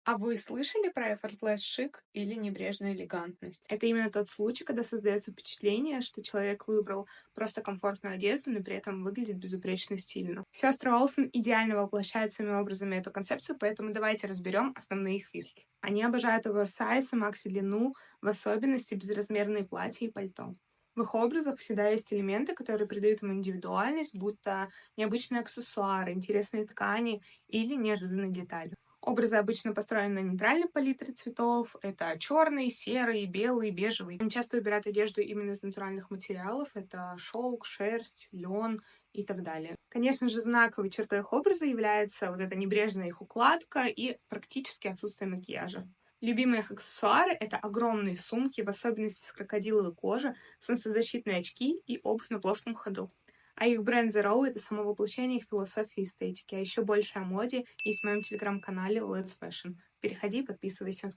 А вы слышали про effortless шик или небрежную элегантность? Это именно тот случай, когда создается впечатление, что человек выбрал просто комфортную одежду, но при этом выглядит безупречно стильно. Сестры Олсен идеально воплощают своими образами эту концепцию, поэтому давайте разберем основные их фишки. Они обожают оверсайз и макси-длину, в особенности безразмерные платья и пальто. В их образах всегда есть элементы, которые придают им индивидуальность, будто необычные аксессуары, интересные ткани или неожиданные детали. Образы обычно построены на нейтральной палитре цветов. Это черный, серый, белый, бежевый. Они часто выбирают одежду именно из натуральных материалов. Это шелк, шерсть, лен и так далее. Конечно же, знаковой чертой их образа является вот эта небрежная их укладка и практически отсутствие макияжа. Любимые их аксессуары — это огромные сумки, в особенности с крокодиловой кожи, солнцезащитные очки и обувь на плоском ходу. А их бренд Zero — это само воплощение их философии и эстетики. А еще больше о моде есть в моем телеграм-канале Let's Fashion. Переходи и подписывайся.